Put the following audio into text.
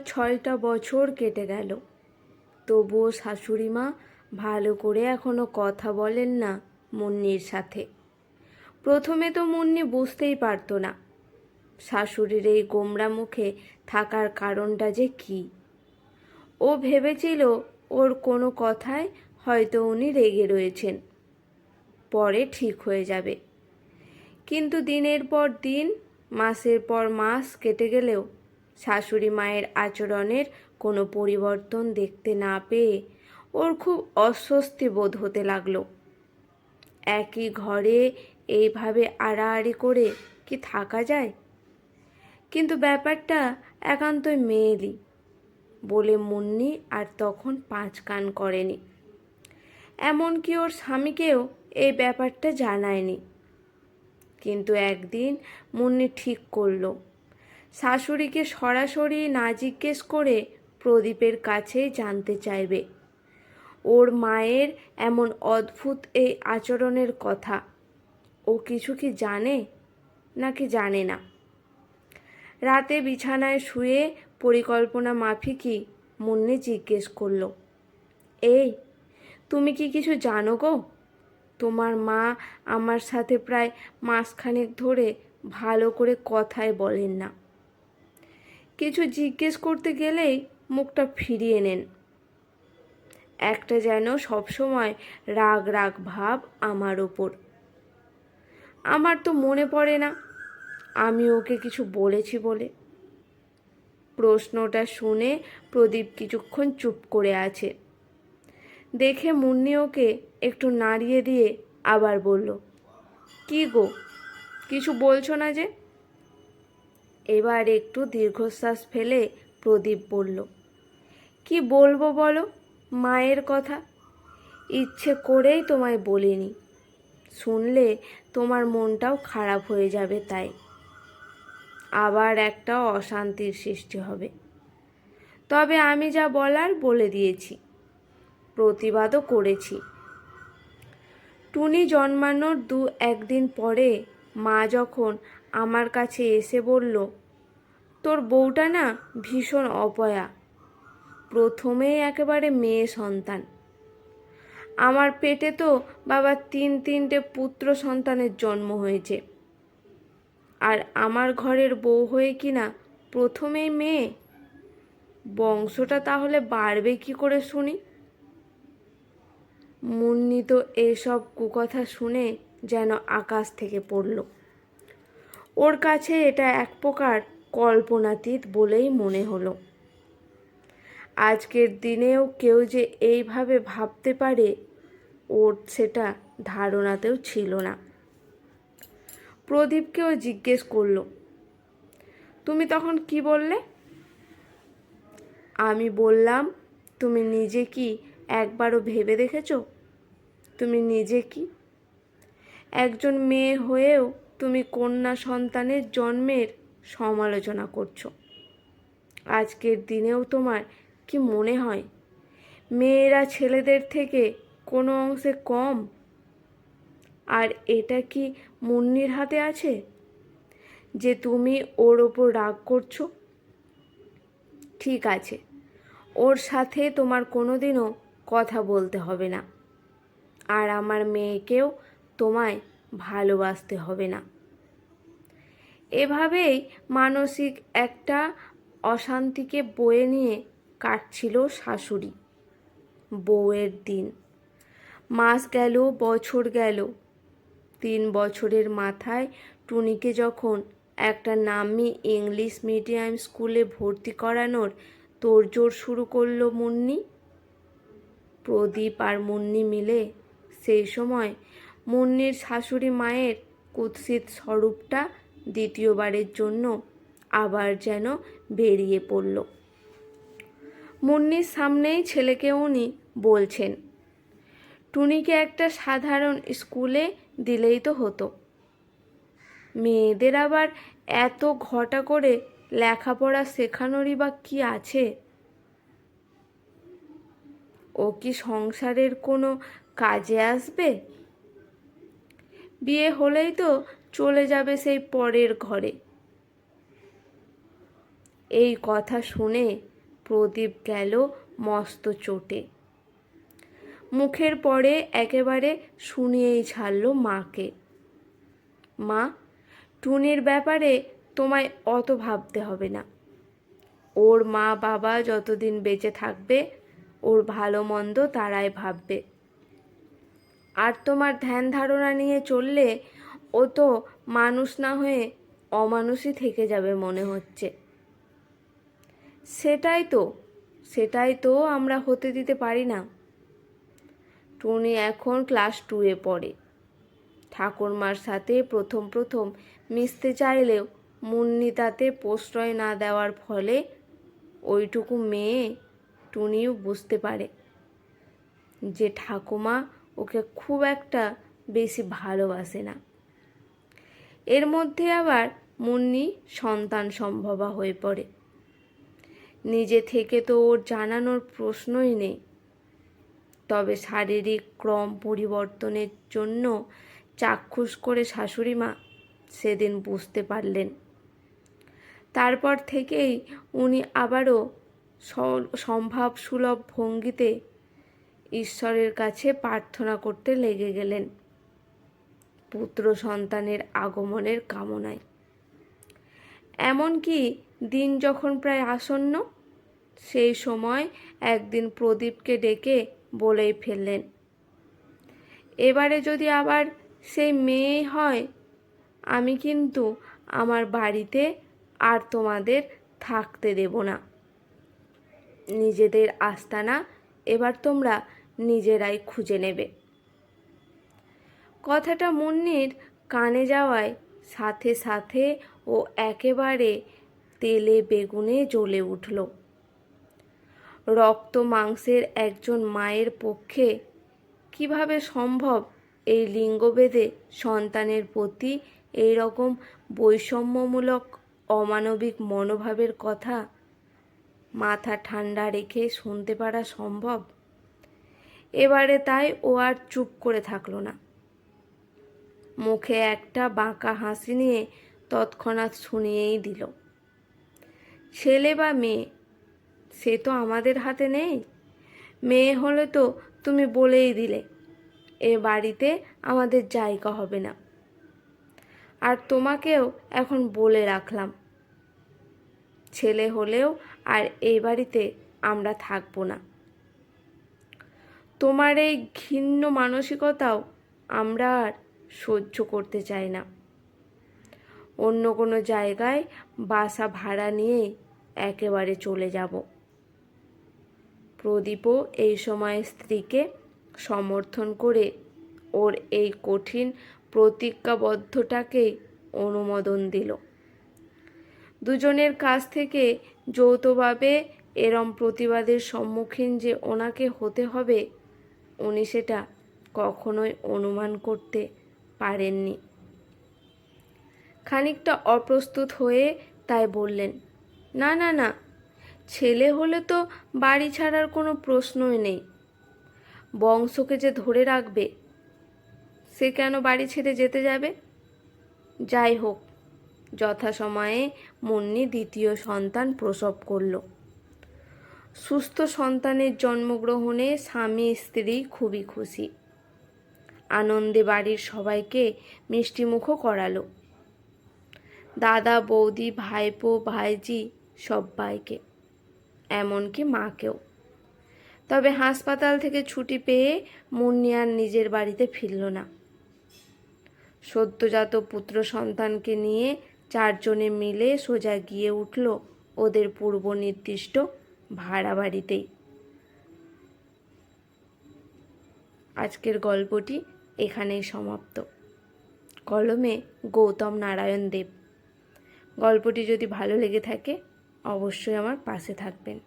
ছয়টা বছর কেটে গেল, তবুও শাশুড়ি মা ভালো করে এখনো কথা বলেন না মুন্নির সাথে। প্রথমে তো মুন্নি বুঝতেই পারতো না শাশুড়ির এই গোমরা মুখে থাকার কারণটা যে কী। ও ভেবেছিল ওর কোনো কথায় হয়তো উনি রেগে রয়েছেন, পরে ঠিক হয়ে যাবে। কিন্তু দিনের পর দিন, মাসের পর মাস কেটে গেলেও শাশুড়ি মায়ের আচরণের কোনো পরিবর্তন দেখতে না পেয়ে ওর খুব অস্বস্তি বোধ হতে লাগলো। একই ঘরে এইভাবে আড়াআড়ি করে কি থাকা যায়? কিন্তু ব্যাপারটা একান্তই মেয়েলি বলে মুন্নি আর তখন পাঁচ কান করেনি। এমনকি ওর স্বামীকেও এই ব্যাপারটা জানায়নি। কিন্তু একদিন মুন্নি ঠিক করলো শাশুড়িকে সরাসরি না জিজ্ঞেস করে প্রদীপের কাছেই জানতে চাইবে ওর মায়ের এমন অদ্ভুত এই আচরণের কথা। ও কিছু কি জানে নাকি জানে না। রাতে বিছানায় শুয়ে পরিকল্পনা মাফিকই মুন্নি জিজ্ঞেস করলো, এই তুমি কি কিছু জানো গো? তোমার মা আমার সাথে প্রায় মাসখানেক ধরে ভালো করে কথাই বলেন না। কিছু জিজ্ঞেস করতে গেলেই মুখটা ফিরিয়ে নেন। একটা যেন সবসময় রাগ রাগ ভাব আমার ওপর। আমার তো মনে পড়ে না আমি ওকে কিছু বলেছি বলে। প্রশ্নটা শুনে প্রদীপ কিছুক্ষণ চুপ করে আছে। দেখে মুন্নি ওকে একটু নাড়িয়ে দিয়ে আবার বলল, কি গো, কিছু বলছো না যে? এবার একটু দীর্ঘশ্বাস ফেলে প্রদীপ বলল, কি বলবো বলো, মায়ের কথা। ইচ্ছে করেই তোমায় বলিনি, শুনলে তোমার মনটাও খারাপ হয়ে যাবে, তাই আবার একটা অশান্তির সৃষ্টি হবে। তবে আমি যা বলার বলে দিয়েছি, প্রতিবাদও করেছি। টুনি জন্মানোর 2-1 দিন পরে মা যখন আমার কাছে এসে বলল, তোর বউটা না ভীষণ অপয়া, প্রথমেই একেবারে মেয়ে সন্তান। আমার পেটে তো বাবা 3-3টে পুত্র সন্তানের জন্ম হয়েছে, আর আমার ঘরের বউ হয়ে কিনা প্রথমেই মেয়ে, বংশটা তাহলে বাড়বে কি করে শুনি? মুন্নি তো এসব কুকথা শুনে যেন আকাশ থেকে পড়ল। ওর কাছে এটা এক প্রকার কল্পনাতীত বলেই মনে হলো। আজকের দিনেও কেউ যে এইভাবে ভাবতে পারে ওর সেটা ধারণাতেও ছিল না। প্রদীপকেও জিজ্ঞেস করলো, তুমি তখন কি বললে? আমি বললাম, তুমি নিজে কি একবারও ভেবে দেখেছো তুমি নিজে কি? একজন মেয়ে হয়েও তুমি কন্যা সন্তানের জন্মের সমালোচনা করছো। আজকের দিনেও তোমার কি মনে হয় মেয়েরা ছেলেদের থেকে কোনো অংশে কম? আর এটা কি মুন্নির হাতে আছে যে তুমি ওর ওপর রাগ করছো? ঠিক আছে, ওর সাথে তোমার কোনোদিনও কথা বলতে হবে না, আর আমার মেয়েকেও তোমায় ভালোবাসতে হবে না। এভাবেই মানসিক একটা অশান্তিকে বয়ে নিয়ে কাটছিল শাশুড়ি বউয়ের দিন। মাস গেল, বছর গেল। 3 বছরের মাথায় টুনিকে যখন একটা নামি ইংলিশ মিডিয়াম স্কুলে ভর্তি করানোর তোড়জোড় শুরু করলো মুন্নি। প্রদীপ আর মুন্নি মিলে সেই সময় মুন্নির শাশুড়ি মায়ের কুৎসিত স্বরূপটা দ্বিতীয়বারের জন্য আবার যেন বেরিয়ে পড়ল। মুন্নির সামনেই ছেলেকে উনি বলছেন, টুনিকে একটা সাধারণ স্কুলে দিলেই তো হতো, মেয়েদের আবার এত ঘটা করে লেখাপড়া শেখানোরই বা কি আছে? ও কি সংসারের কোনো কাজে আসবে? বিয়ে হলেই তো চলে যাবে সেই পরের ঘরে। এই কথা শুনে প্রদীপ গেল মস্ত চোটে। মুখের পরে একেবারে শুনিয়েই ছাড়ল মাকে। মা, টুনির ব্যাপারে তোমায় অত ভাবতে হবে না। ওর মা বাবা যতদিন বেঁচে থাকবে ওর ভালো মন্দ তারাই ভাববে। আর তোমার ধ্যান ধারণা নিয়ে চললে ও তো মানুষ না হয়ে অমানুষই থেকে যাবে মনে হচ্ছে। সেটাই তো আমরা হতে দিতে পারি না। টুনি এখন ক্লাস 2-এ পড়ে। ঠাকুরমার সাথে প্রথম মিশতে চাইলেও মুন্নি তাতে প্রশ্রয় না দেওয়ার ফলে ওইটুকু মেয়ে টুনিও বুঝতে পারে যে ঠাকুমা ওকে খুব একটা বেশি ভালোবাসে না। এর মধ্যে আবার মুন্নি সন্তান সম্ভবা হয়ে পড়ে। নিজে থেকে তো ওর জানানোর প্রশ্নই নেই। তবে শারীরিক ক্রম পরিবর্তনের জন্য চাক্ষুষ করে শাশুড়ি মা সেদিন বুঝতে পারলেন। তারপর থেকেই উনি আবারও সম্ভাব সুলভ ভঙ্গিতে ঈশ্বরের কাছে প্রার্থনা করতে লেগে গেলেন পুত্র সন্তানের আগমনের কামনায়। এমনকি দিন যখন প্রায় আসন্ন, সেই সময় একদিন প্রদীপকে ডেকে বলেই ফেললেন, এবারে যদি আবার সেই মেয়ে হয় আমি কিন্তু আমার বাড়িতে আর তোমাদের থাকতে দেব না। নিজেদের আস্তানা এবার তোমরা নিজেরাই খুঁজে নেবে। কথাটা মুন্নির কানে যাওয়ায় সাথে সাথে ও একেবারে তেলে বেগুনে জ্বলে উঠল। রক্ত মাংসের একজন মায়ের পক্ষে কিভাবে সম্ভব এই লিঙ্গভেদে সন্তানের প্রতি এই রকম বৈষম্যমূলক অমানবিক মনোভাবের কথা মাথা ঠান্ডা রেখে শুনতে পারা সম্ভব? এবারে তাই ও আর চুপ করে থাকলো না। মুখে একটা বাঁকা হাসি নিয়ে তৎক্ষণাৎ শুনিয়েই দিল, ছেলে বা মেয়ে সে তো আমাদের হাতে নেই। মেয়ে হলে তো তুমি বলেই দিলে এ বাড়িতে আমাদের জায়গা হবে না। আর তোমাকেও এখন বলে রাখলাম, ছেলে হলেও আর এই বাড়িতে আমরা থাকবো না। তোমার এই ঘৃণ্য মানসিকতাও আমরা আর সহ্য করতে চাই না। অন্য কোনো জায়গায় বাসা ভাড়া নিয়ে একেবারে চলে যাব। প্রদীপও এই সময় স্ত্রীকে সমর্থন করে ওর এই কঠিন প্রতিজ্ঞাবদ্ধতাকেই অনুমোদন দিল। দুজনের কাছ থেকে যৌথভাবে এরম প্রতিবাদের সম্মুখীন যে ওনাকে হতে হবে উনি সেটা কখনোই অনুমান করতে পারেননি। খানিকটা অপ্রস্তুত হয়ে তাই বললেন, না না না, ছেলে হলে তো বাড়ি ছাড়ার কোনো প্রশ্নই নেই। বংশকে যে ধরে রাখবে সে কেন বাড়ি ছেড়ে যেতে যাবে? যাই হোক, যথাসময়ে মুন্নি দ্বিতীয় সন্তান প্রসব করল। সুস্থ সন্তানের জন্মগ্রহণে স্বামী স্ত্রী খুবই খুশি। আনন্দে বাড়ির সবাইকে মিষ্টিমুখও করালো, দাদা বৌদি ভাইপো ভাইজি সব্বাইকে, এমনকি মাকেও। তবে হাসপাতাল থেকে ছুটি পেয়ে মুন্নি আর নিজের বাড়িতে ফিরল না। সদ্যজাত পুত্র সন্তানকে নিয়ে চারজনে মিলে সোজা গিয়ে উঠল ওদের পূর্ব নির্দিষ্ট ভাড়া বাড়িতেই। আজকের গল্পটি এখানেই সমাপ্ত। কলমে গৌতম নারায়ণ দেব। গল্পটি যদি ভালো লেগে থাকে অবশ্যই আমার পাশে থাকবেন।